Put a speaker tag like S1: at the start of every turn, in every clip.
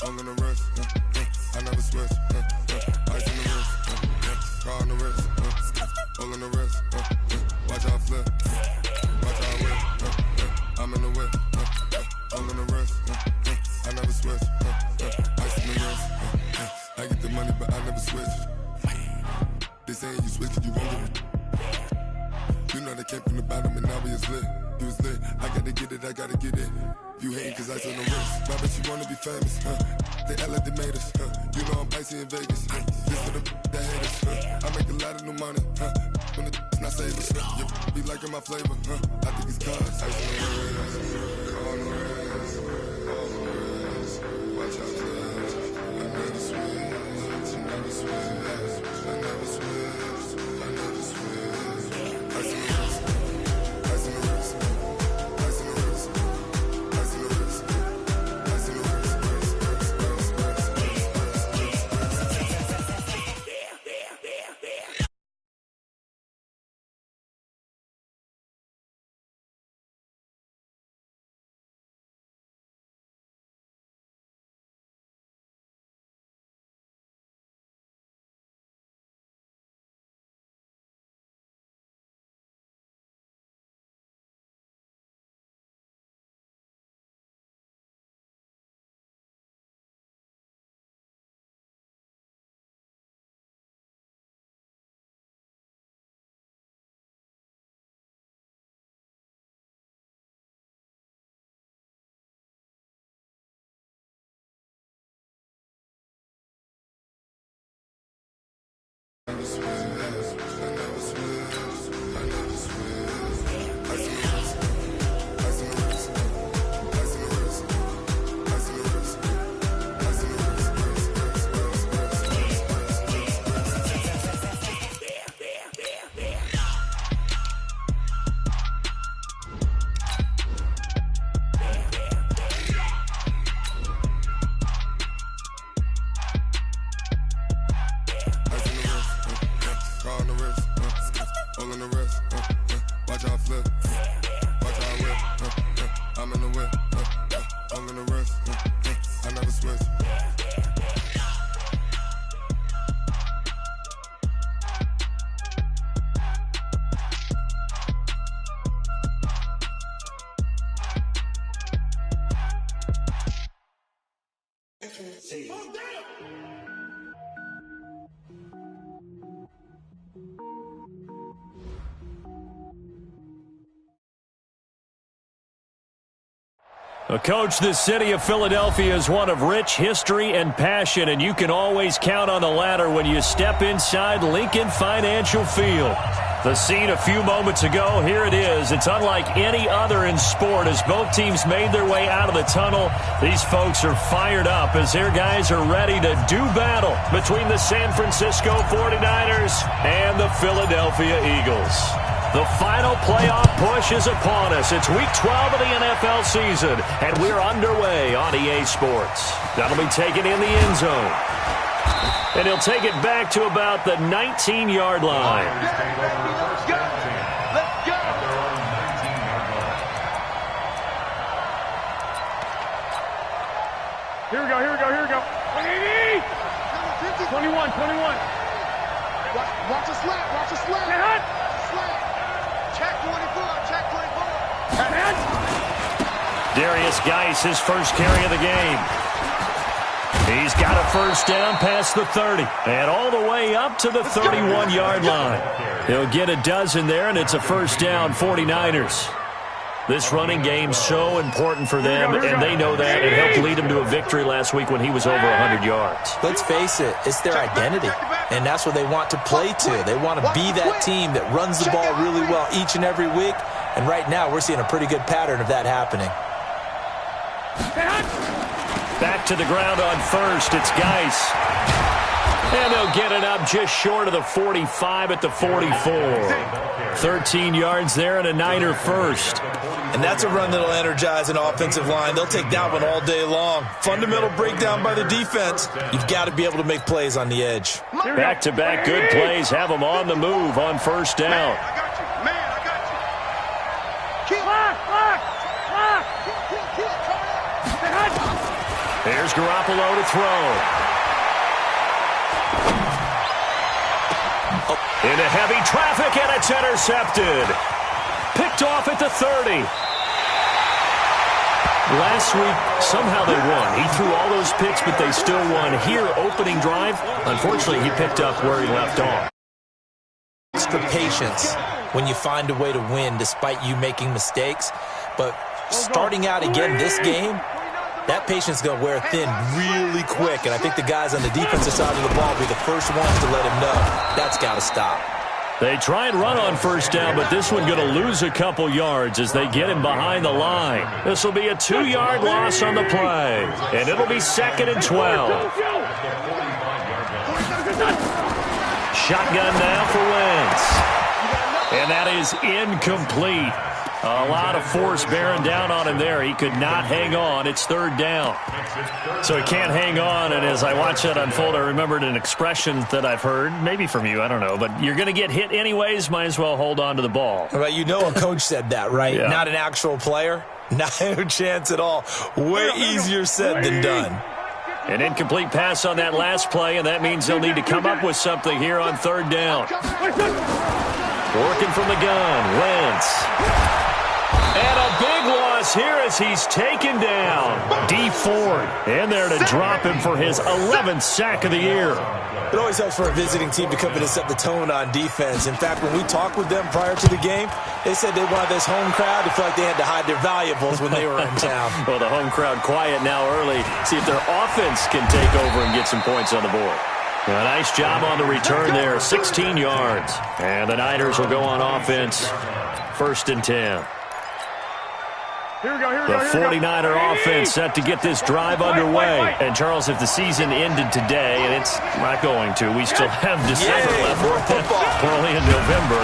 S1: All in the wrist, I never switch. Ice in the wrist, car on the wrist, all in the wrist. Watch how I flip, watch how I whip. I'm in the whip, all in the wrist. I never switch. Ice in the wrist. I get the money, but I never switch. They saying you switch, you won't get it. You know they came from the bottom and now we is lit. You was lit. I gotta get it, I gotta get it. You hating cause ice on the wrist. Why bet you wanna be famous, They act like they made us, You know I'm icy in Vegas, This for the that hate us, I make a lot of new money, When the not save us, You be liking my flavor, I think it's cause ice on the wrist, on the wrist, on the wrist. Watch out, flash. I never switch, I never switch, I never switch, I never switch. Ice on the wrist, ice on the wrist, ice on the wrist, ice on the wrist, ice on the wrist.
S2: Coach, the city of Philadelphia is one of rich history and passion, and you can always count on the latter when you step inside Lincoln Financial Field. The scene a few moments ago, here it is. It's unlike any other in sport as both teams made their way out of the tunnel. These folks are fired up as their guys are ready to do battle between the San Francisco 49ers and the Philadelphia Eagles. The final playoff push is upon us. It's Week 12 of the NFL season, and we're underway on EA Sports. That'll be taken in the end zone. And he'll take it back to about the 19-yard line.
S3: Let's go! Let's go! Here we go, here we go, here we go. 21, 21. Watch a slap, watch a slap. Slap. Check 24, check 24.
S2: Darius Geis, his first carry of the game. He's got a first down past the 30 and all the way up to the 31-yard line. He'll get a dozen there, and it's a first down, 49ers. This running game's so important for them, and they know that. It helped lead them to a victory last week when he was over 100 yards.
S4: Let's face it, it's their identity, and that's what they want to play to. They want to be that team that runs the ball really well each and every week, and right now we're seeing a pretty good pattern of that happening.
S2: Back to the ground on first. It's Geis. And they'll get it up just short of the 45 at the 44. 13 yards there and a Niner first.
S4: And that's a run that'll energize an offensive line. They'll take that one all day long. Fundamental breakdown by the defense. You've got to be able to make plays on the edge.
S2: Back-to-back good plays have them on the move on first down. Here's Garoppolo to throw. Into heavy traffic, and it's intercepted. Picked off at the 30. Last week, somehow they won. He threw all those picks, but they still won. Here, opening drive, unfortunately, he picked up where he left off.
S4: Extra patience when you find a way to win despite you making mistakes. But starting out again this game, that patience is going to wear thin really quick. And I think the guys on the defensive side of the ball will be the first ones to let him know that's got to stop.
S2: They try and run on first down, but this one going to lose a couple yards as they get him behind the line. This will be a 2-yard loss on the play, and it'll be 2nd and 12. Shotgun now for Wentz. And that is incomplete. A lot of force bearing down on him there. He could not hang on. It's 3rd down. So he can't hang on, and as I watch that unfold, I remembered an expression that I've heard, maybe from you, I don't know, but you're going to get hit anyways, might as well hold on to the ball.
S4: Well, you know a coach said that, right?
S2: Yeah.
S4: Not an actual player. Not a chance at all. Way easier said than done.
S2: An incomplete pass on that last play, and that means they'll need to come up with something here on 3rd down. Working from the gun, Wentz. And a big loss here as he's taken down. D Ford in there to drop him for his 11th sack of the year.
S4: It always helps for a visiting team to come in and set the tone on defense. In fact, when we talked with them prior to the game, they said they wanted this home crowd to feel like they had to hide their valuables when they were in town.
S2: Well, the home crowd quiet now early. See if their offense can take over and get some points on the board. A nice job on the return there, 16 yards. And the Niners will go on offense, 1st and 10. The 49er offense set to get this drive underway. And, Charles, if the season ended today, and it's not going to, we still have December left. We're only in November.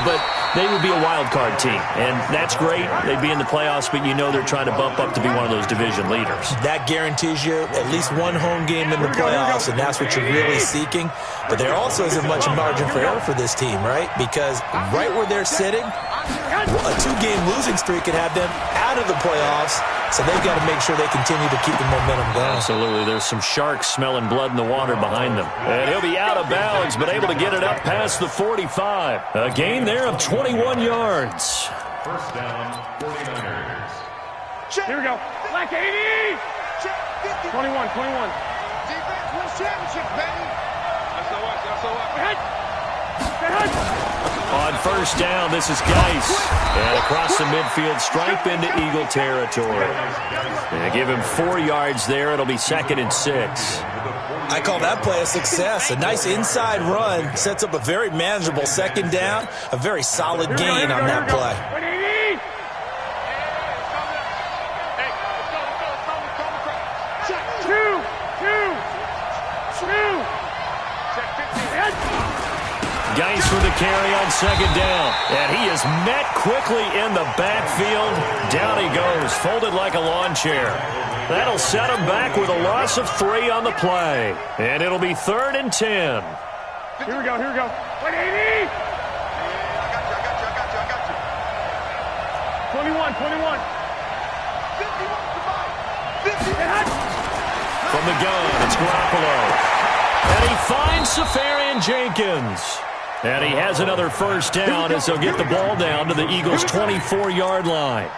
S2: But they would be a wild card team. And that's great. They'd be in the playoffs, but you know they're trying to bump up to be one of those division leaders. That guarantees you at least one home game in the playoffs, and that's what you're really seeking. But there also isn't much margin for error for this team, right? Because right where they're sitting, a 2-game losing streak could have them out of the playoffs, so they've got to make sure they continue to keep the momentum going. Absolutely. There's some sharks smelling blood in the water behind them. And he'll be out of bounds, but able to get it up past the 45. A gain there of 21 yards.
S3: First down, 49ers. Here we go. Black 80. 21. Defense wins championship, baby. That's
S2: On first down, this is Geis. And across the midfield, stripe into Eagle territory. And give him 4 yards there. It'll be 2nd and 6. I call that play a success. A nice inside run sets up a very manageable 2nd down. A very solid gain on that play. Geis for the carry on 2nd down. And he is met quickly in the backfield. Down he goes, folded like a lawn chair. That'll set him back with a loss of 3 on the play. And it'll be 3rd and 10.
S3: Here we go. 180. I got you. 21. 50.
S2: From the gun, it's Garoppolo. And he finds Safarian Jenkins. And he has another first down as they'll get the ball down to the Eagles' 24-yard line.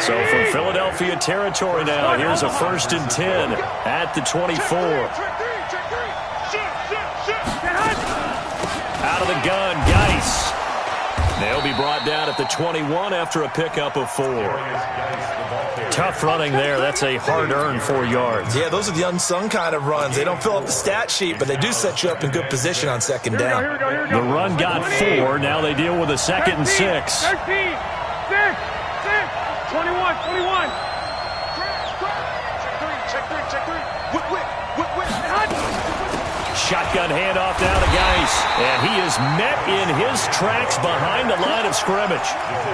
S2: So from Philadelphia territory now, here's a 1st and 10 at the 24. Out of the gun, Geis. They'll be brought down at the 21 after a pickup of 4. Tough running there. That's a hard-earned 4 yards. Yeah, those are the unsung kind of runs. They don't fill up the stat sheet, but they do set you up in good position on 2nd down. The run got 4. Now they deal with a 2nd and 6.
S3: 13, 6, 21. Check three. Whip.
S2: Shotgun handoff down to Geis. And he is met in his tracks behind the line of scrimmage.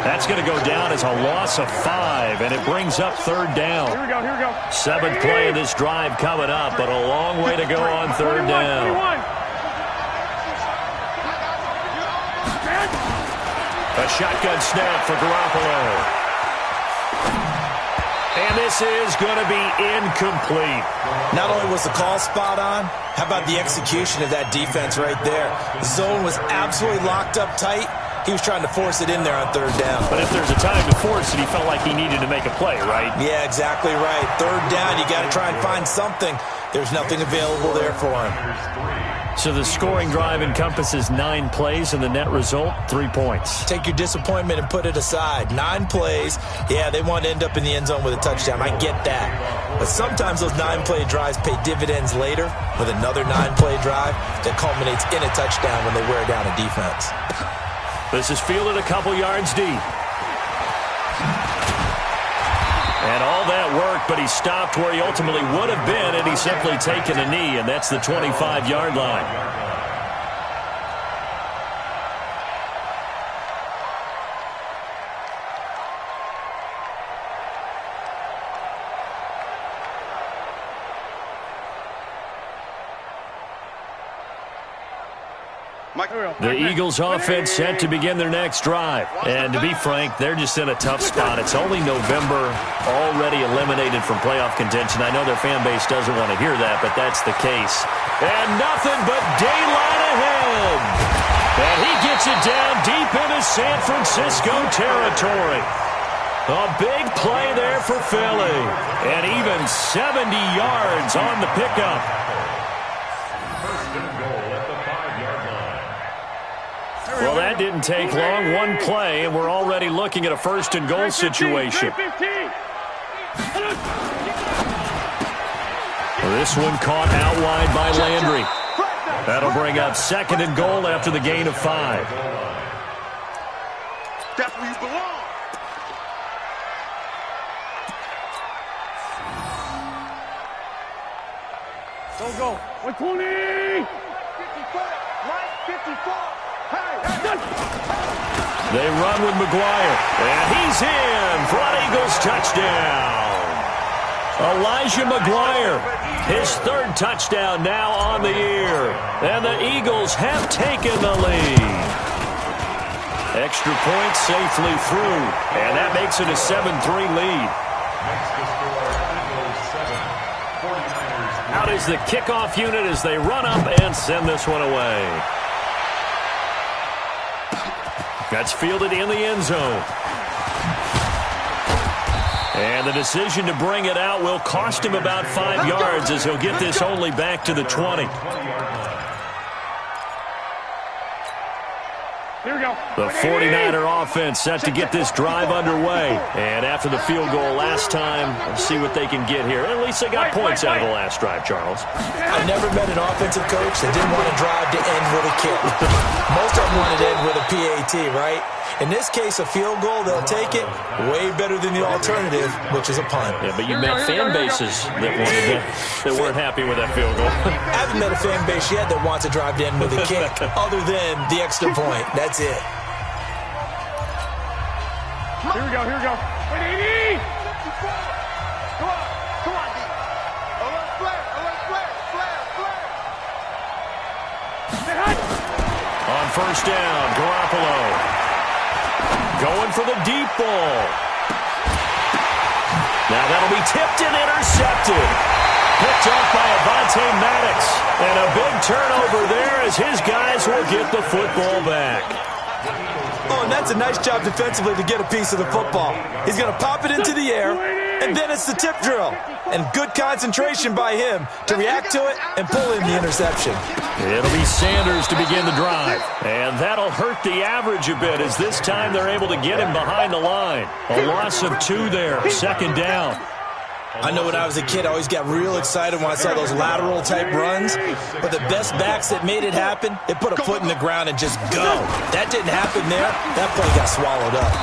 S2: That's going to go down as a loss of 5, and it brings up 3rd down.
S3: Here we go.
S2: 7th play of this drive coming up, but a long way to go on 3rd down.
S3: 21.
S2: A shotgun snap for Garoppolo. And this is going to be incomplete.
S4: Not only was the call spot on, how about the execution of that defense right there? The zone was absolutely locked up tight. He was trying to force it in there on third down.
S2: But if there's a time to force it, he felt like he needed to make a play, right?
S4: Yeah, exactly right. Third down, you got to try and find something. There's nothing available there for him.
S2: So the scoring drive encompasses 9 plays, and the net result, 3 points.
S4: Take your disappointment and put it aside. 9 plays. Yeah, they want to end up in the end zone with a touchdown. I get that. But sometimes those 9-play drives pay dividends later with another 9-play drive that culminates in a touchdown when they wear down a defense.
S2: This is fielded a couple yards deep. And all that work, but he stopped where he ultimately would have been, and he's simply taken a knee, and that's the 25-yard line. The Eagles offense set to begin their next drive. And to be frank, they're just in a tough spot. It's only November, already eliminated from playoff contention. I know their fan base doesn't want to hear that, but that's the case. And nothing but daylight ahead. And he gets it down deep into San Francisco territory. A big play there for Philly. And even 70 yards on the pickup. Well, that didn't take long. One play, and we're already looking at a first-and-goal situation. This one caught out wide by Landry. That'll bring up second and goal after the gain of 5.
S3: That's where you belong. Go. 120. 54. Right, 54.
S2: They run with McGuire, and he's in for an Eagles touchdown. Elijah McGuire, his 3rd touchdown now on the year, and the Eagles have taken the lead. Extra point safely through, and that makes it a 7-3 lead. Out is the kickoff unit as they run up and send this one away. That's fielded in the end zone. And the decision to bring it out will cost him about 5 yards as he'll get this only back to the 20.
S3: Here we go.
S2: The 49er offense set to get this drive underway. And after the field goal last time, let's see what they can get here. At least they got points out of the last drive, Charles.
S4: I never met an offensive coach that didn't want to drive to end with a kick. Most of them wanted to end with a PAT, right? In this case, a field goal, they'll take it. Way better than the alternative, which is a punt.
S2: Yeah, but you met fan bases that weren't happy with that field goal.
S4: I haven't met a fan base yet that wants to drive to end with a kick, other than the extra point. That's it.
S3: Here we go. 180. Come on, D. Alert flare.
S2: On first down, Garoppolo going for the deep ball. Now that'll be tipped and intercepted. Picked off by Avonte Maddox. And a big turnover there as his guys will get the football back.
S4: Oh, and that's a nice job defensively to get a piece of the football. He's going to pop it into the air, and then it's the tip drill. And good concentration by him to react to it and pull in the interception.
S2: It'll be Sanders to begin the drive. And that'll hurt the average a bit as this time they're able to get him behind the line. A loss of 2 there, second down.
S4: I know when I was a kid, I always got real excited when I saw those lateral-type runs. But the best backs that made it happen, they put a foot in the ground and just go. That didn't happen there. That play got swallowed up.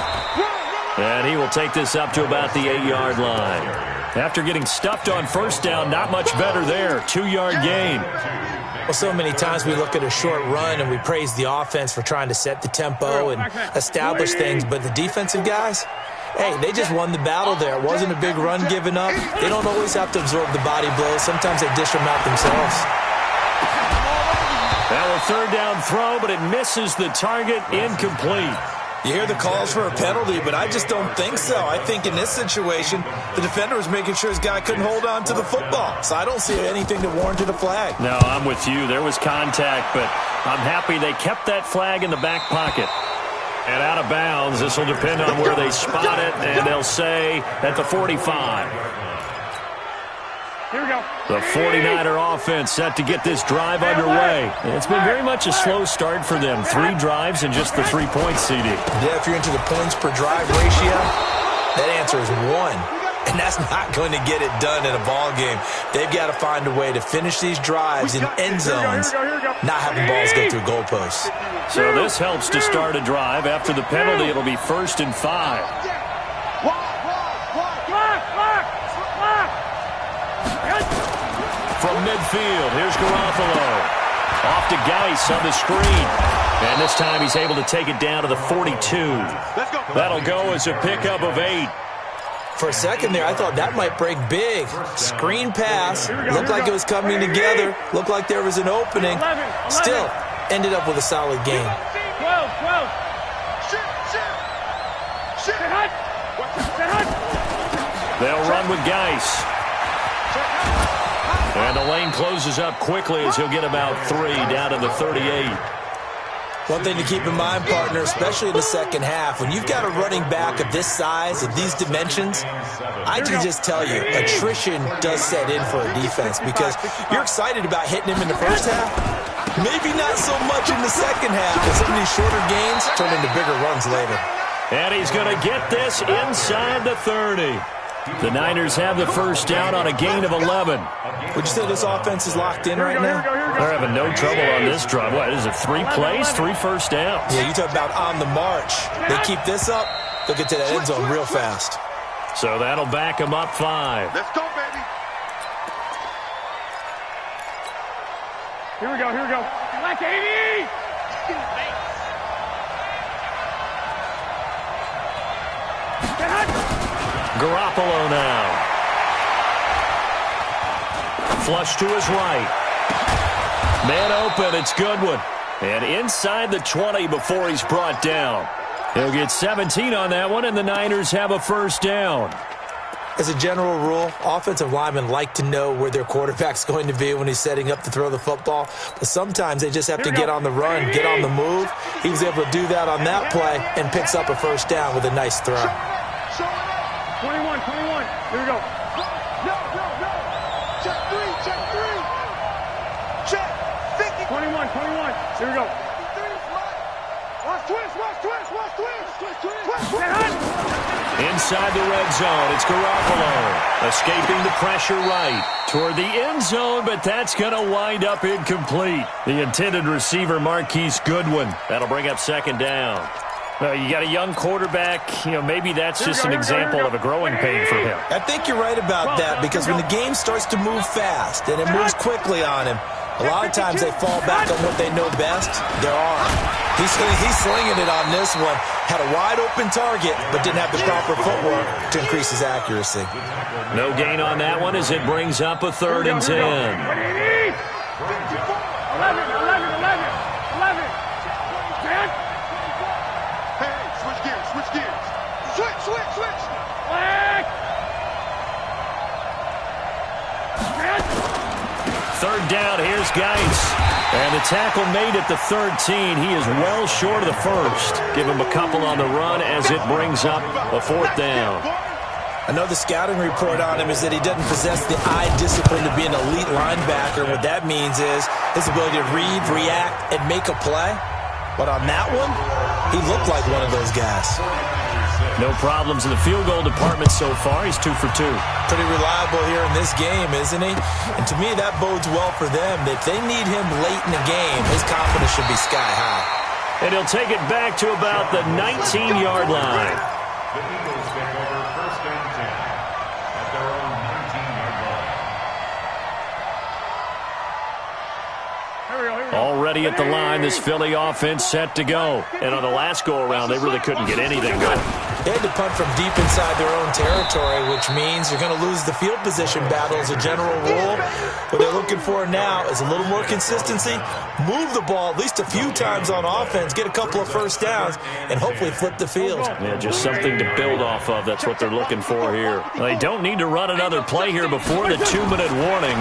S2: And he will take this up to about the 8-yard line. After getting stuffed on first down, not much better there. 2-yard gain.
S4: Well, so many times we look at a short run and we praise the offense for trying to set the tempo and establish things. But the defensive guys, hey, they just won the battle there. It wasn't a big run given up. They don't always have to absorb the body blows. Sometimes they dish them out themselves.
S2: Now a third down throw, but it misses the target, incomplete.
S4: You hear the calls for a penalty, but I just don't think so. I think in this situation, the defender was making sure his guy couldn't hold on to the football. So I don't see anything that warranted a flag.
S2: No, I'm with you. There was contact, but I'm happy they kept that flag in the back pocket. And out of bounds, this will depend on where they spot it, and they'll say at the 45.
S3: Here we go.
S2: The 49er offense set to get this drive underway. It's been very much a slow start for them. 3 drives and just the 3-point CD.
S4: Yeah, if you're into the points per drive ratio, that answer is 1. And that's not going to get it done in a ball game. They've got to find a way to finish these drives in end zones, not having balls go through goalposts.
S2: So this helps to start a drive. After the penalty, it'll be 1st and 5. From midfield, here's Garoppolo. Off to Geis on the screen. And this time he's able to take it down to the 42. That'll go as a pickup of 8.
S4: For a second there, I thought that might break big. Screen pass. Looked like it was coming together. Looked like there was an opening. Still, ended up with a solid game.
S3: 12.
S2: They'll run with Geis. And the lane closes up quickly as he'll get about 3 down to the 38.
S4: One thing to keep in mind, partner, especially in the second half, when you've got a running back of this size, of these dimensions, I can just tell you, attrition does set in for a defense because you're excited about hitting him in the first half. Maybe not so much in the second half, but some of these shorter gains turn into bigger runs later.
S2: And he's going to get this inside the 30. The Niners have the first down on a gain of 11.
S4: Would you say this offense is locked in right now?
S2: They're having no trouble on this drive. What, is it 3 plays, 3 first downs?
S4: Yeah, you talk about on the march. They keep this up, they'll get to that end zone real fast.
S2: So that'll back them up 5.
S3: Let's go, baby. Here we go. Like 80!
S2: Garoppolo now. Flush to his right. Man open, it's Goodwin. And inside the 20 before he's brought down. He'll get 17 on that one, and the Niners have a first down.
S4: As a general rule, offensive linemen like to know where their quarterback's going to be when he's setting up to throw the football. But sometimes they just have to get on the run, get on the move. He was able to do that on that play and picks up a first down with a nice throw.
S3: 21. Here we go. No. Check 3. Check. 50. 21. Here we go. Watch twist.
S2: Inside the red zone, it's Garoppolo. Escaping the pressure right toward the end zone, but that's going to wind up incomplete. The intended receiver, Marquise Goodwin. That'll bring up second down. Well, you got a young quarterback, maybe that's just an example of a growing pain for him.
S4: I think you're right about that because when the game starts to move fast and it moves quickly on him, a lot of times they fall back on what they know best, their arm. He's slinging it on this one. Had a wide open target, but didn't have the proper footwork to increase his accuracy.
S2: No gain on that one as it brings up a 3rd and 10.
S3: 11. Switch.
S2: Third down, here's Geis. And the tackle made at the 13. He is well short of the first. Give him a couple on the run as it brings up a 4th down.
S4: I know the scouting report on him is that he doesn't possess the eye discipline to be an elite linebacker. What that means is his ability to read, react, and make a play. But on that one, he looked like one of those guys.
S2: No problems in the field goal department so far. He's 2 for 2.
S4: Pretty reliable here in this game, isn't he? And to me, that bodes well for them. If they need him late in the game, his confidence should be sky high.
S2: And he'll take it back to about the 19-yard line.
S5: The Eagles take over 1st and 10 at their own 19-yard line.
S2: Already at the line, this Philly offense set to go. And on the last go-around, they really couldn't get anything going.
S4: They had to punt from deep inside their own territory, which means you're going to lose the field position battle as a general rule. What they're looking for now is a little more consistency, move the ball at least a few times on offense, get a couple of first downs, and hopefully flip the field.
S2: Yeah, just something to build off of. That's what they're looking for here. They don't need to run another play here before the 2-minute warning.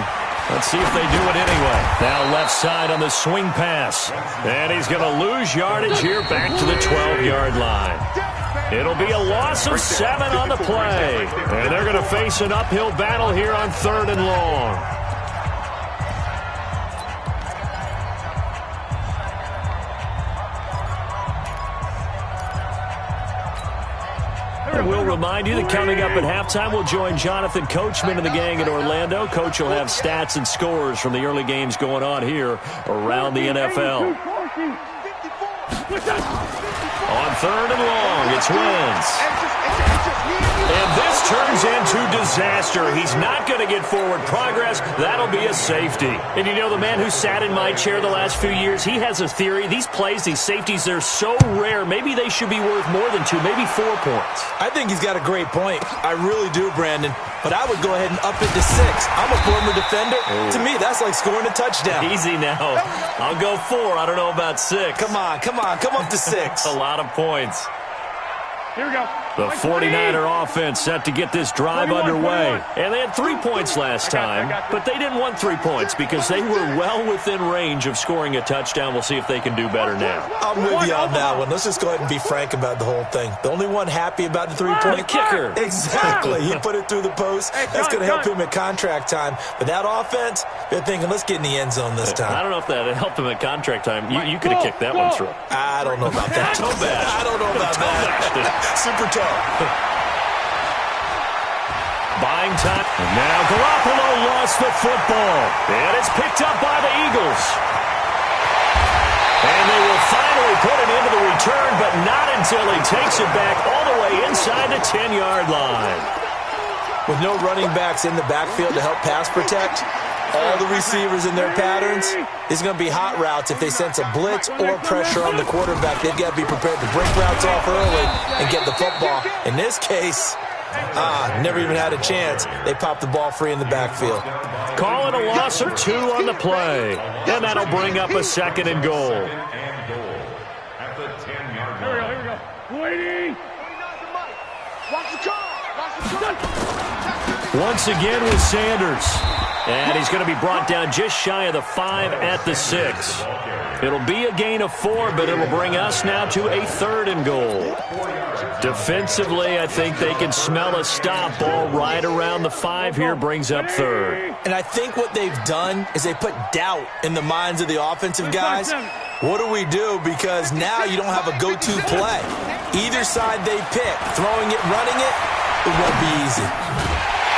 S2: Let's see if they do it anyway. Now left side on the swing pass. And he's going to lose yardage here back to the 12-yard line. It'll be a loss of 7 on the play. And they're going to face an uphill battle here on 3rd and long. And we'll remind you that coming up at halftime, we'll join Jonathan Coachman and the gang in Orlando. Coach will have stats and scores from the early games going on here around the NFL. On 3rd and long, it's Wentz. And this turns into disaster. He's not going to get forward progress. That'll be a safety. And you know, the man who sat in my chair the last few years, he has a theory. These plays, these safeties, they're so rare. Maybe they should be worth more than 2, maybe 4 points.
S4: I think he's got a great point. I really do, Brandon. But I would go ahead and up it to 6. I'm a former defender. Ooh. To me, that's like scoring a touchdown.
S2: Easy now. I'll go 4. I don't know about 6.
S4: Come on. Come up to 6.
S2: A lot of points.
S3: Here we go.
S2: The 49er offense set to get this drive underway. And they had 3 points last time, but they didn't want 3 points because they were well within range of scoring a touchdown. We'll see if they can do better now.
S4: I'm with you on that one. Let's just go ahead and be frank about the whole thing. The only one happy about the 3-point
S2: kicker.
S4: Exactly. He put it through the post. That's going to help him at contract time. But that offense, they're thinking, let's get in the end zone this time.
S2: I don't know if that helped him at contract time. You could have kicked that one through.
S4: I don't know about that.
S2: Toe bash.
S4: I don't know about that. Super tough.
S2: Buying time. And now Garoppolo lost the football. And it's picked up by the Eagles. And they will finally put it into the return, but not until he takes it back all the way inside the 10-yard line.
S4: With no running backs in the backfield to help pass protect, all the receivers in their patterns, it's going to be hot routes. If they sense a blitz or pressure on the quarterback, they've got to be prepared to break routes off early and get the football. In this case, never even had a chance. They popped the ball free in the backfield.
S2: Calling a loss of 2 on the play. And that'll bring up a 2nd and goal.
S5: At the 10-yard line.
S3: Here we go. Waiting. Watch the car.
S2: Once again with Sanders. And he's going to be brought down just shy of the 5 at the 6. It'll be a gain of 4, but it'll bring us now to a 3rd and goal. Defensively, I think they can smell a stop. Ball right around the 5 here, brings up 3rd.
S4: And I think what they've done is they put doubt in the minds of the offensive guys. What do we do? Because now you don't have a go-to play. Either side they pick, throwing it, running it, it won't be easy.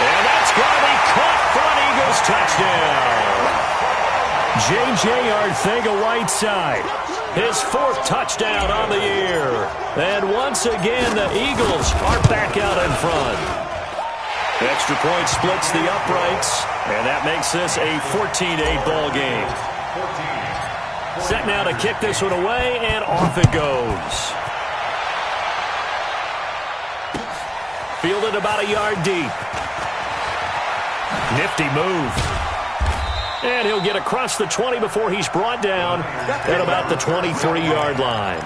S2: And that's going to be caught for an Eagles touchdown. J.J. Arcega-Whiteside, his 4th touchdown on the year. And once again, the Eagles are back out in front. Extra point splits the uprights, and that makes this a 14-8 ball game. Set now to kick this one away, and off it goes. Fielded about a yard deep. Nifty move. And he'll get across the 20 before he's brought down at about the 23-yard line.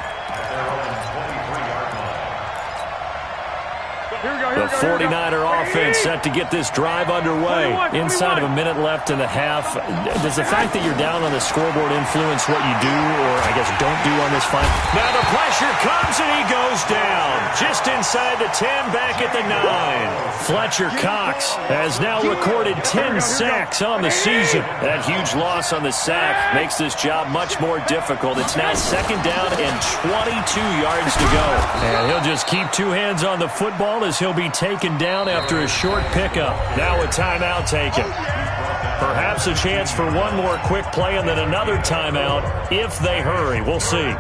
S2: The 49er offense set to get this drive underway. Inside of a minute left in the half. Does the fact that you're down on the scoreboard influence what you do, or I guess don't do on this fight? Now the pressure comes and he goes down. Just inside the 10, back at the 9. Fletcher Cox has now recorded 10 sacks on the season. That huge loss on the sack makes this job much more difficult. It's now 2nd down and 22 yards to go. And he'll just keep 2 hands on the football as he'll be taken down after a short pickup. Now a timeout taken. Perhaps a chance for one more quick play and then another timeout if they hurry. We'll see.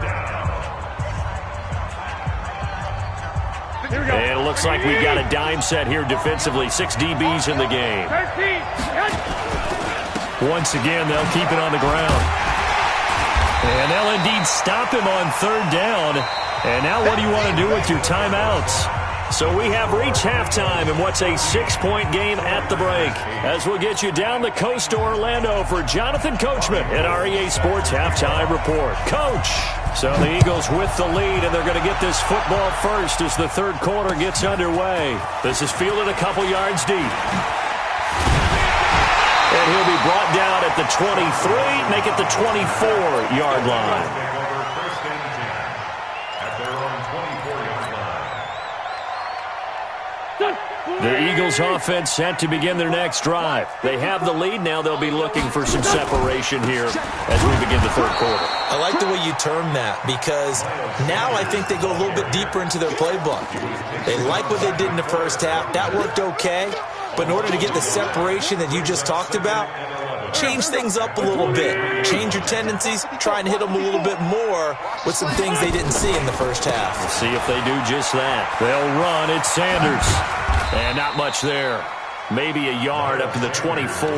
S2: And it looks like we've got a dime set here defensively. 6 DBs in the game. Once again, they'll keep it on the ground. And they'll indeed stop him on 3rd down. And now what do you want to do with your timeouts? So we have reached halftime in what's a 6-point game at the break. As we'll get you down the coast to Orlando for Jonathan Coachman at our EA Sports Halftime Report. Coach! So the Eagles with the lead, and they're going to get this football first as the third quarter gets underway. This is fielded a couple yards deep. And he'll be brought down at the 23, make it the 24-yard line. The Eagles offense set to begin their next drive. They have the lead. Now they'll be looking for some separation here as we begin the third quarter.
S4: I like the way you term that because now I think they go a little bit deeper into their playbook. They like what they did in the first half. That worked okay. But in order to get the separation that you just talked about, change things up a little bit. Change your tendencies. Try and hit them a little bit more with some things they didn't see in the first half.
S2: We'll see if they do just that. They'll run. It's Sanders. And not much there. Maybe a yard up to the 24.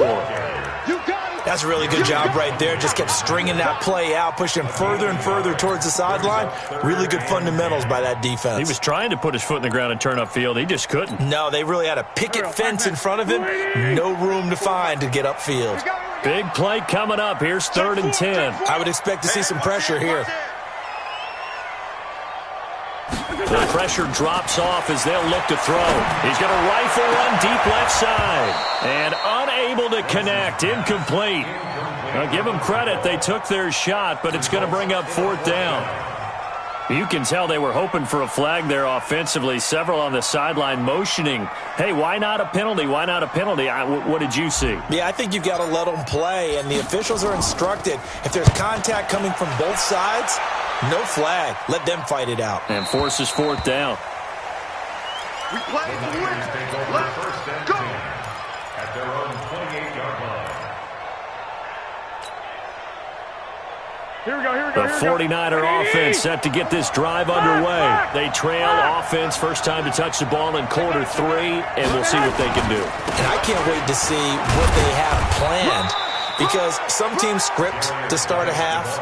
S4: That's a really good job right there. Just kept stringing that play out, pushing further and further towards the sideline. Really good fundamentals by that defense.
S2: He was trying to put his foot in the ground and turn upfield. He just couldn't.
S4: No, they really had a picket fence in front of him. No room to find to get upfield.
S2: Big play coming up. Here's 3rd and 10.
S4: I would expect to see some pressure here.
S2: The pressure drops off as they'll look to throw. He's going to rifle one deep left side. And unable to connect. Incomplete. Now, give them credit. They took their shot, but it's going to bring up 4th down. You can tell they were hoping for a flag there offensively. Several on the sideline motioning. Hey, why not a penalty? Why not a penalty? What did you see?
S4: Yeah, I think you've got to let them play, and the officials are instructed. If there's contact coming from both sides, no flag. Let them fight it out.
S2: And forces 4th down.
S3: We play to win. Let's go.
S5: At their own 28-yard line.
S3: Here we go.
S2: The 49er offense set to get this drive underway. They trail offense, first time to touch the ball in quarter 3, and we'll see what they can do.
S4: And I can't wait to see what they have planned because some teams script to start a half.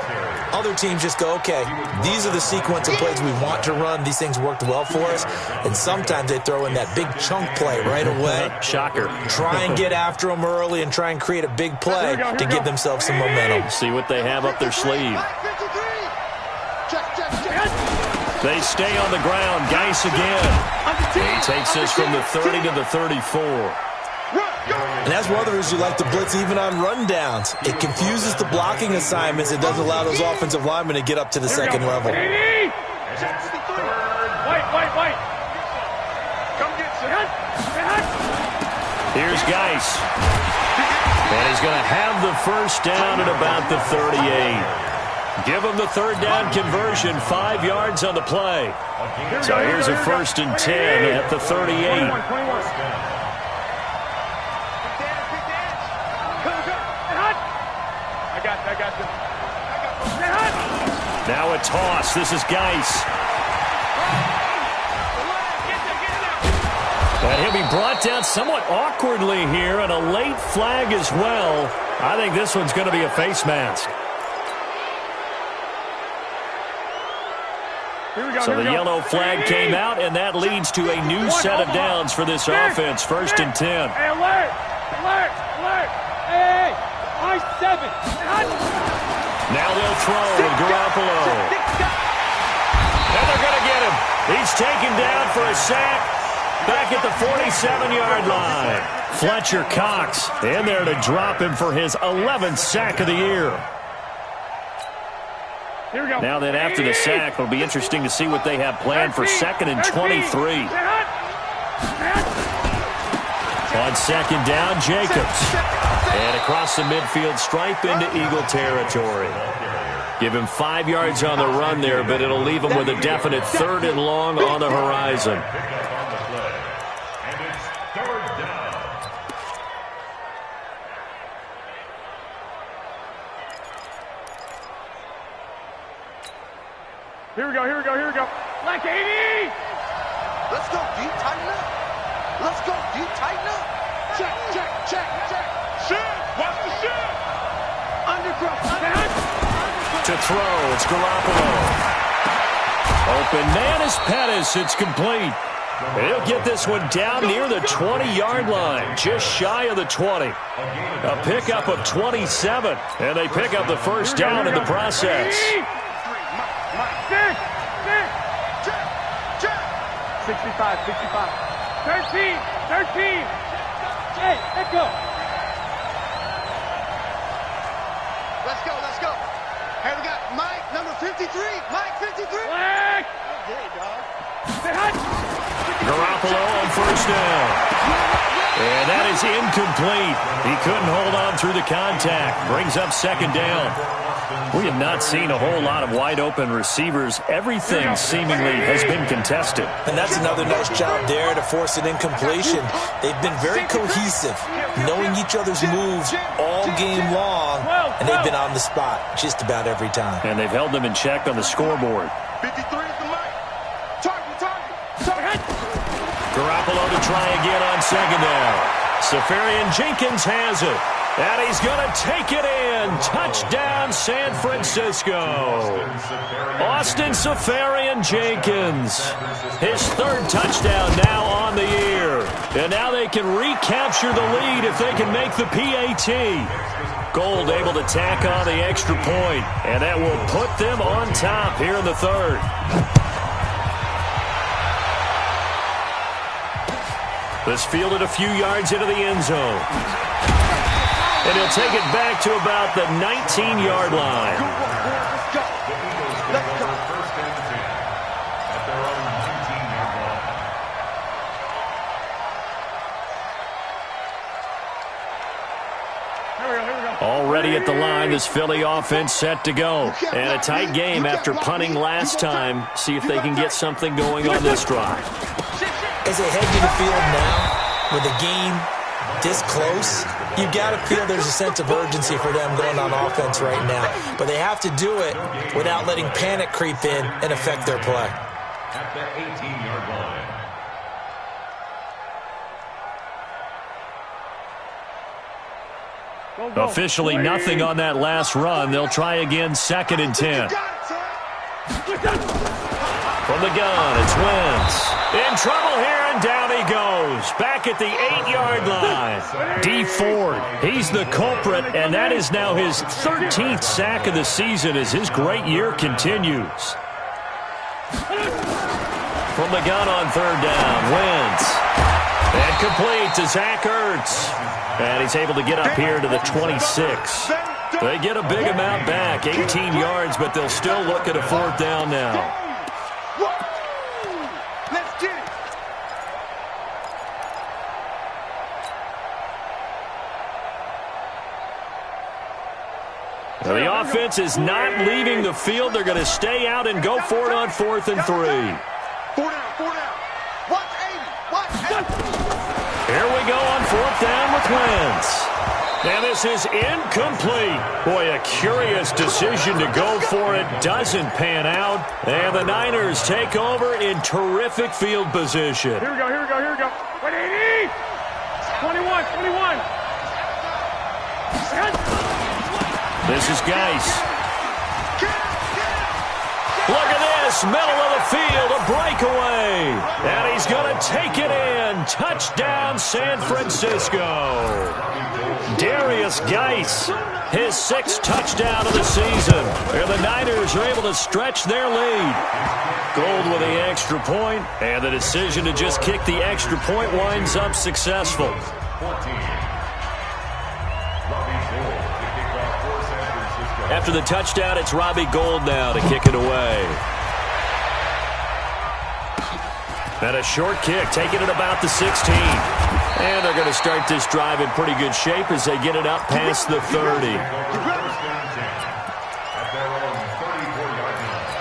S4: Other teams just go, okay, these are the sequence of plays we want to run. These things worked well for us. And sometimes they throw in that big chunk play right away.
S2: Shocker.
S4: Try and get after them early and try and create a big play to give themselves some momentum.
S2: See what they have up their sleeve. They stay on the ground. Geis again. He takes this from the 30 to the 34.
S4: And that's one of the reasons you like to blitz even on rundowns. It confuses the blocking assignments. It doesn't allow those offensive linemen to get up to the second level.
S3: Wait. Come get some.
S2: Here's Geis. And he's going to have the first down at about the 38. Give him the 3rd down conversion, 5 yards on the play. So here's a 1st and 10 at the 38.
S3: I got this.
S2: Now a toss. This is Geis. And he'll be brought down somewhat awkwardly here, and a late flag as well. I think this one's going to be a face mask. So the yellow flag came out, and that leads to a new set of downs for this offense. 1st and 10.
S3: Hey, alert! Hey! I-7.
S2: Now they'll throw with Garoppolo. And they're going to get him. He's taken down for a sack back at the 47-yard line. Fletcher Cox in there to drop him for his 11th sack of the year. Now then, after the sack, it'll be interesting to see what they have planned for 2nd and 23. On 2nd down, Jacobs. And across the midfield stripe into Eagle territory. Give him 5 yards on the run there, but it'll leave him with a definite 3rd and long on the horizon.
S5: And it's 3rd down.
S3: Here we go. Black 80!
S6: Let's go deep, tighten up. Let's go deep, tighten up.
S3: Check. Shoot! Watch the shoot!
S2: To throw, it's Garoppolo. Open man is Pettis. It's complete. He'll get this one down near the 20-yard line, just shy of the 20. A pickup of 27, and they pick up the first down in the process.
S3: 65, 65. 13. Hey, let's go. Let's go. Hey, we got Mike, number 53. Mike, 53. Black. Okay, dog.
S2: Garoppolo on first down. And that is incomplete. He couldn't hold on through the contact. Brings up second down. We have not seen a whole lot of wide-open receivers. Everything seemingly has been contested.
S4: And that's another nice job there to force an incompletion. They've been very cohesive, knowing each other's moves all game long, and they've been on the spot just about every time.
S2: And they've held them in check on the scoreboard.
S3: 53 is the mic. Target.
S2: Garoppolo to try again on second down. Safarian Jenkins has it. And he's going to take it in. Touchdown, San Francisco. Austin Safarian Jenkins. His third touchdown now on the year. And now they can recapture the lead if they can make the PAT. Gould able to tack on the extra point. And that will put them on top here in the third. This fielded a few yards into the end zone. And he'll take it back to about the 19-yard line.
S3: Let's go.
S5: First and 10 at their own 19-yard line.
S3: Here we go.
S2: Already at the line, this Philly offense set to go. And a tight game after punting last time. See if they can get something going on this drive.
S4: As they head to the field now, with the game this close, you got to feel there's a sense of urgency for them going on offense right now. But they have to do it without letting panic creep in and affect their play.
S5: At the 18-yard line.
S2: Officially nothing on that last run. They'll try again, second and 10. From the gun, it's Wentz. In trouble here, and down he goes. Back at the 8-yard line. D. Ford, he's the culprit, and that is now his 13th sack of the season as his great year continues. From the gun on third down, Wentz. And complete to Zach Ertz. And he's able to get up here to the 26. They get a big amount back, 18 yards, but they'll still look at a fourth down now.
S3: Let's get it.
S2: Now, the offense is not leaving the field. They're going to stay out and go for it on 4th and 3.
S3: 4 down. Watch 80.
S2: Here we go on 4th down with Wentz. And this is incomplete. Boy, a curious decision to go for it. Doesn't pan out. And the Niners take over in terrific field position.
S3: Here we go. 180. 21.
S2: This is Geis. Look at this, middle of the field, a breakaway. And he's going to take it in. Touchdown, San Francisco. Darius Geis, his 6th touchdown of the season. And the Niners are able to stretch their lead. Gould with the extra point, and the decision to just kick the extra point winds up successful.
S5: 14.
S2: After the touchdown, it's Robbie Gould now to kick it away. And a short kick, taking it about the 16. And they're going to start this drive in pretty good shape as they get it up past the 30.
S5: At their own 34-yard line.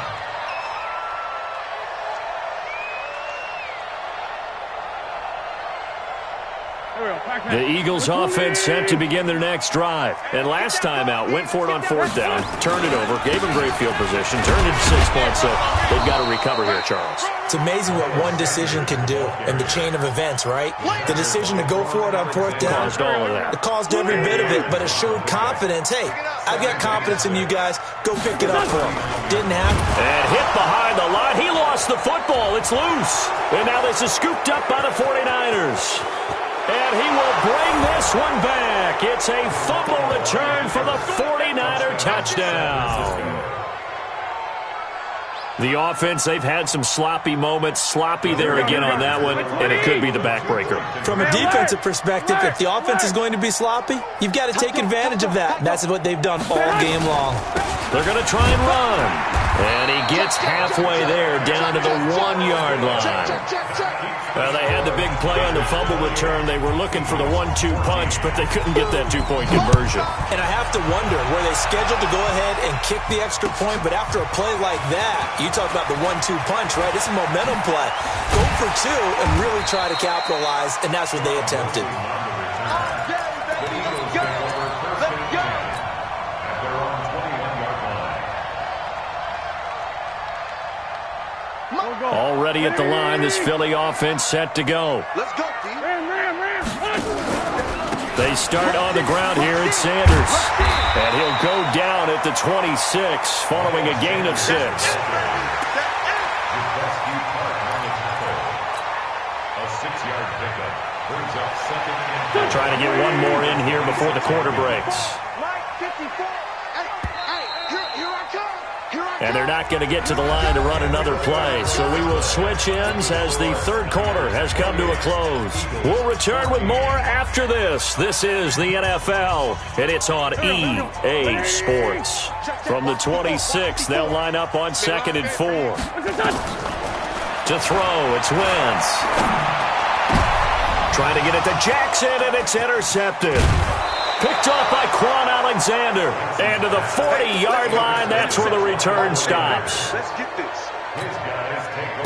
S2: The Eagles offense set to begin their next drive. And last time out, went for it on fourth down, turned it over, gave them great field position, turned it 6 points, so they've got to recover here, Charles.
S4: It's amazing what one decision can do in the chain of events, right? The decision to go for it on fourth down.
S2: Caused all of that.
S4: It caused every bit of it, but it showed confidence. Hey, I've got confidence in you guys. Go pick it up for them. Didn't happen.
S2: And hit behind the line. He lost the football. It's loose. And now this is scooped up by the 49ers. And he will bring this one back. It's a fumble return for the 49er touchdown. The offense, they've had some sloppy moments. Sloppy there again on that one, and it could be the backbreaker.
S4: From a defensive perspective, if the offense is going to be sloppy, you've got to take advantage of that. And that's what they've done all game long.
S2: They're going to try and run. And he gets halfway there, down to the 1-yard line. Well, they had the big play on the fumble return. They were looking for the 1-2 punch, but they couldn't get that 2-point conversion.
S4: And I have to wonder, were they scheduled to go ahead and kick the extra point? But after a play like that, you talk about the 1-2 punch, right? It's a momentum play. Go for 2 and really try to capitalize, and that's what they attempted.
S2: Already at the line, this Philly offense set to go.
S6: Let's go, D.
S2: They start on the ground here at Sanders. And he'll go down at the 26, following a gain of 6.
S5: A 6-yard pickup brings up second and 10.
S2: Trying to get one more in here before the quarter breaks. And they're not going to get to the line to run another play. So we will switch ends as the third quarter has come to a close. We'll return with more after this. This is the NFL, and it's on EA Sports. From the 26, they'll line up on 2nd and 4. To throw, it's Wentz. Trying to get it to Jackson, and it's intercepted. Picked off by Quan Alexander. And to the 40-yard line, that's where the return stops.
S6: Let's get this.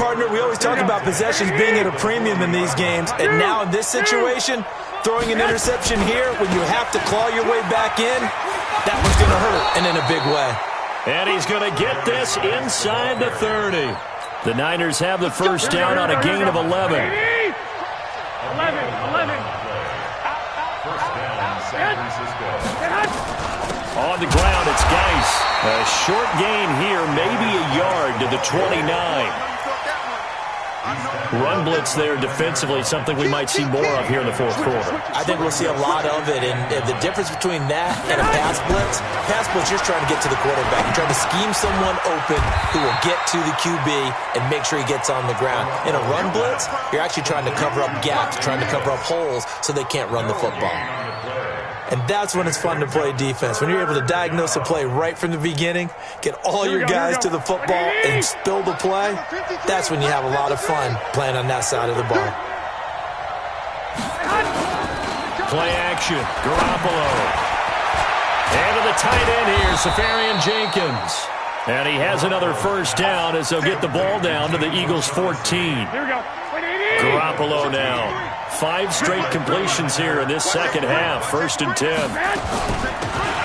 S4: Partner, we always talk about possessions being at a premium in these games. And now in this situation, throwing an interception here when you have to claw your way back in, that one's going to hurt, and in a big way.
S2: And he's going to get this inside the 30. The Niners have the first down on a gain of 11.
S5: 11.
S2: On the ground, it's Geis. A short gain here, maybe a yard to the 29. Run blitz there defensively, something we might see more of here in the fourth quarter.
S4: I think we'll see a lot of it, and the difference between that and a pass blitz, you're trying to get to the quarterback. You're trying to scheme someone open who will get to the QB and make sure he gets on the ground. In a run blitz, you're actually trying to cover up gaps, trying to cover up holes so they can't run the football. And that's when it's fun to play defense. When you're able to diagnose a play right from the beginning, get all your guys to the football and spill the play, that's when you have a lot of fun playing on that side of the ball.
S2: Play action, Garoppolo. And to the tight end here, Safarian Jenkins. And he has another first down as they'll get the ball down to the Eagles' 14.
S5: Here we go.
S2: Garoppolo now. 5 straight completions here in this second half. 1st and 10.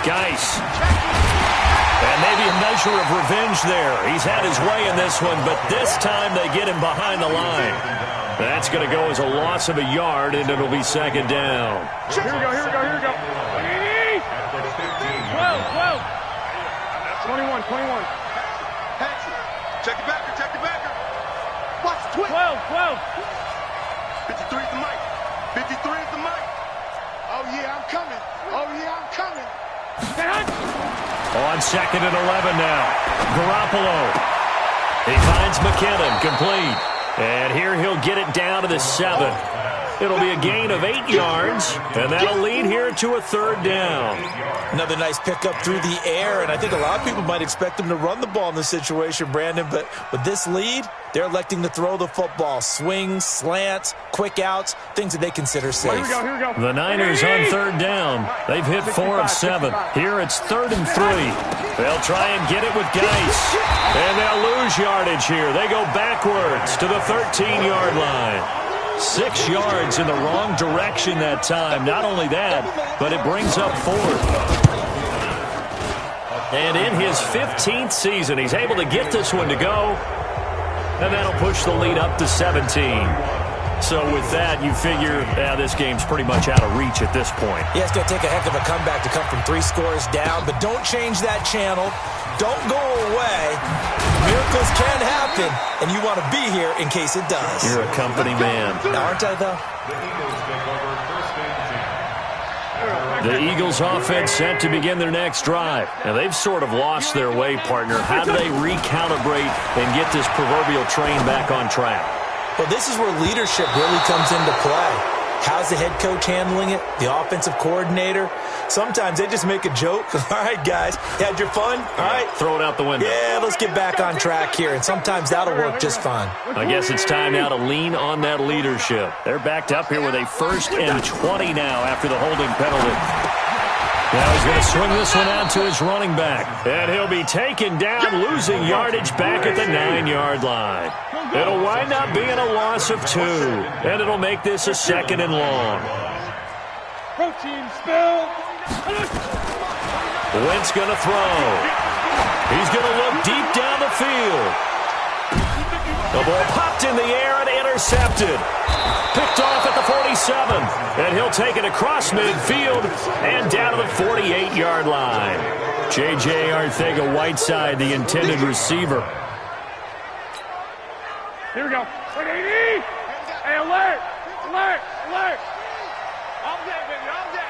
S2: Geis. And maybe a measure of revenge there. He's had his way in this one, but this time they get him behind the line. That's going to go as a loss of a yard, and it'll be 2nd down.
S5: Here we go. 12. 21.
S6: Check it back. Watch 12. 53 is the mic. 53 is the mic. Oh, yeah, I'm coming.
S2: On 2nd and 11 now. Garoppolo. He finds McKinnon, complete. And here he'll get it down to the 7. It'll be a gain of 8 yards, and that'll lead here to a 3rd down.
S4: Another nice pickup through the air, and I think a lot of people might expect them to run the ball in this situation, Brandon, but with this lead, they're electing to throw the football. Swings, slants, quick outs, things that they consider safe.
S5: Here we go.
S2: The Niners on 3rd down. They've hit 4 of 7. Here it's 3rd and 3. They'll try and get it with Geis. And they'll lose yardage here. They go backwards to the 13-yard line. 6 yards in the wrong direction that time. Not only that, but it brings up 4th. And in his 15th season, he's able to get this one to go. And that'll push the lead up to 17. So with that, you figure this game's pretty much out of reach at this point.
S4: Yeah, it's going to take a heck of a comeback to come from 3 scores down, but don't change that channel. Don't go away. Miracles can happen, and you want to be here in case it does.
S2: You're a company man.
S4: Now, aren't I, though?
S2: The Eagles offense set to begin their next drive. Now, they've sort of lost their way, partner. How do they recalibrate and get this proverbial train back on track?
S4: Well, this is where leadership really comes into play. How's the head coach handling it? The offensive coordinator? Sometimes they just make a joke. All right, guys, you had your fun? All right.
S2: Throw it out the window.
S4: Yeah, let's get back on track here, and sometimes that'll work just fine.
S2: I guess it's time now to lean on that leadership. They're backed up here with a 1st and 20 now after the holding penalty. Now he's going to swing this one out to his running back. And he'll be taken down, losing yardage back at the 9-yard line. It'll wind up being a loss of 2. And it'll make this a 2nd and long.
S3: Protein spill.
S2: Wentz going to throw. He's going to look deep down the field. The ball popped in the air and intercepted. Picked off at the 47. And he'll take it across midfield and down to the 48-yard line. J.J. Arcega-Whiteside, the intended receiver.
S3: Here we go. Hey, alert! Alert! Alert! All day, baby, all day.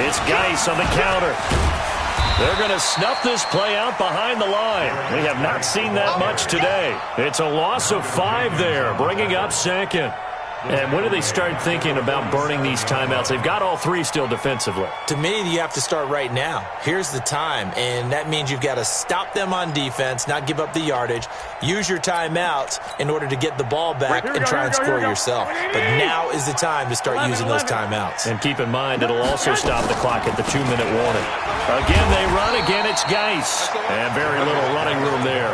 S2: It's Geis on the counter. They're going to snuff this play out behind the line. We have not seen that much today. It's a loss of 5 there, bringing up 2nd. And when do they start thinking about burning these timeouts? They've got all 3 still defensively.
S4: To me, you have to start right now. Here's the time, and that means you've got to stop them on defense, not give up the yardage, use your timeouts in order to get the ball back and try and score yourself. But now is the time to start using those timeouts.
S2: And keep in mind, it'll also stop the clock at the 2-minute warning. Again, they run. Again, it's Geis. And very little running room there.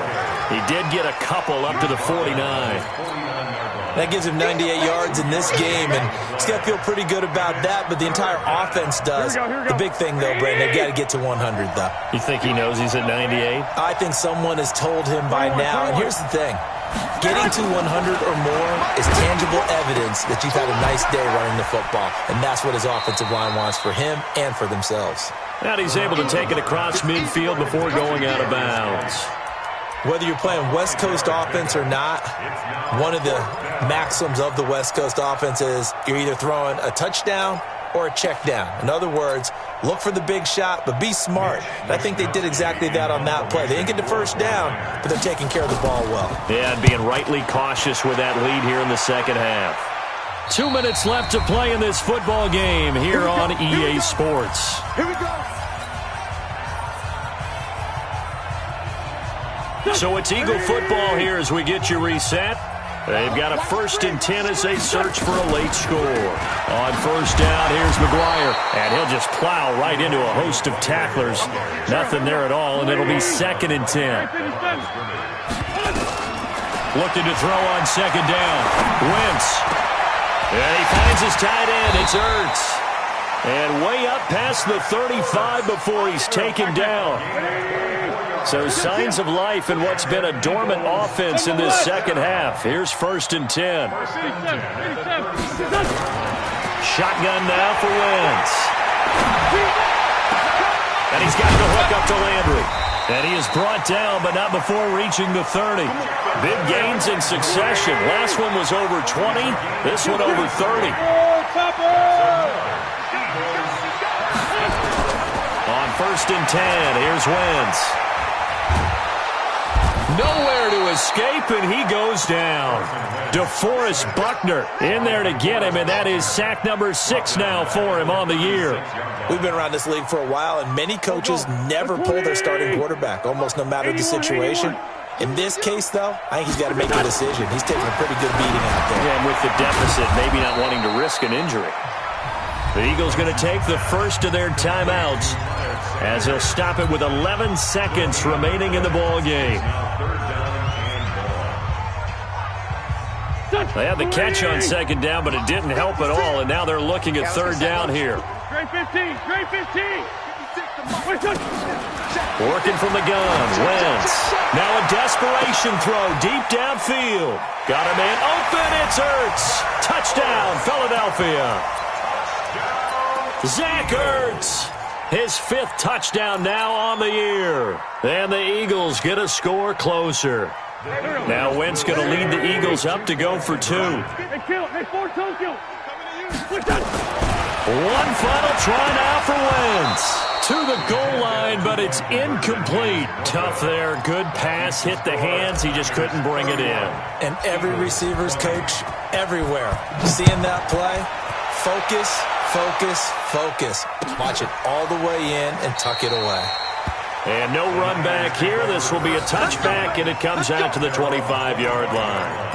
S2: He did get a couple up to the 49.
S4: That gives him 98 yards in this game, and he's got to feel pretty good about that, but the entire offense does. The big thing, though, Brandon, they've got to get to 100, though.
S2: You think he knows he's at 98?
S4: I think someone has told him by now, and here's the thing. Getting to 100 or more is tangible evidence that you've had a nice day running the football, and that's what his offensive line wants for him and for themselves.
S2: And he's able to take it across midfield before going out of bounds.
S4: Whether you're playing West Coast offense or not, one of the maxims of the West Coast offense is you're either throwing a touchdown or a check down. In other words, look for the big shot, but be smart. And I think they did exactly that on that play. They didn't get the first down, but they're taking care of the ball well.
S2: Yeah, and being rightly cautious with that lead here in the second half. 2 minutes left to play in this football game here on EA Sports.
S3: Here we go.
S2: So it's Eagle football here as we get you reset. They've got a 1st and 10 as they search for a late score. On 1st down, here's McGuire, and he'll just plow right into a host of tacklers. Nothing there at all, and it'll be 2nd and 10. Looking to throw on 2nd down. Wentz. And he finds his tight end. It's Ertz. And way up past the 35 before he's taken down. So signs of life in what's been a dormant offense in this second half. Here's 1st and 10. Shotgun now for Wentz. And he's got the hook up to Landry. And he is brought down, but not before reaching the 30. Big gains in succession. Last one was over 20. This one over 30. On 1st and 10, here's Wentz. Nowhere to escape, and he goes down. DeForest Buckner in there to get him, and that is sack number 6 now for him on the year.
S4: We've been around this league for a while, and many coaches never pull their starting quarterback, almost no matter the situation. In this case, though, I think he's got to make a decision. He's taking a pretty good beating out there.
S2: Yeah, and with the deficit, maybe not wanting to risk an injury. The Eagles going to take the first of their timeouts as he'll stop it with 11 seconds remaining in the ball game. They had the catch on second down, but it didn't help at all, and now they're looking at third down here.
S3: Straight 15, straight 15.
S2: Working from the gun, Wentz. Now a desperation throw deep downfield. Got a man open, it's Ertz. Touchdown, Philadelphia. Zach Ertz. His 5th touchdown now on the year. And the Eagles get a score closer. Now Wentz going to lead the Eagles up to go for 2.
S3: They kill it. They force Tokyo.
S2: One final try now for Wentz. To the goal line, but it's incomplete. Tough there. Good pass. Hit the hands. He just couldn't bring it in.
S4: And every receiver's coach everywhere. Seeing that play, focus, focus, focus. Watch it all the way in and tuck it away.
S2: And no run back here. This will be a touchback, and it comes out to the 25-yard line.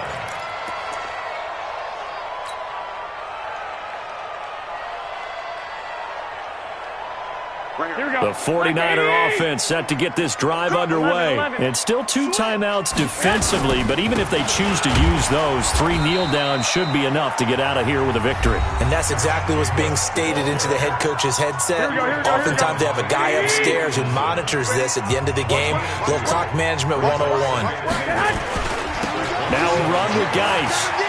S2: The 49er offense set to get this drive underway. And still 2 timeouts defensively, but even if they choose to use those, 3 kneel downs should be enough to get out of here with a victory.
S4: And that's exactly what's being stated into the head coach's headset. Oftentimes they have a guy upstairs who monitors this at the end of the game. Little clock management 101.
S2: Now a run with Geis.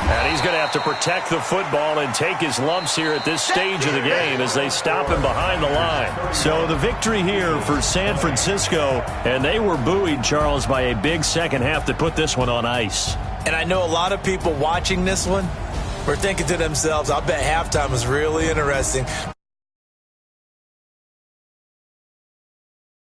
S2: And he's going to have to protect the football and take his lumps here at this stage of the game as they stop him behind the line. So the victory here for San Francisco, and they were buoyed, Charles, by a big second half that put this one on ice.
S4: And I know a lot of people watching this one were thinking to themselves, I bet halftime was really interesting.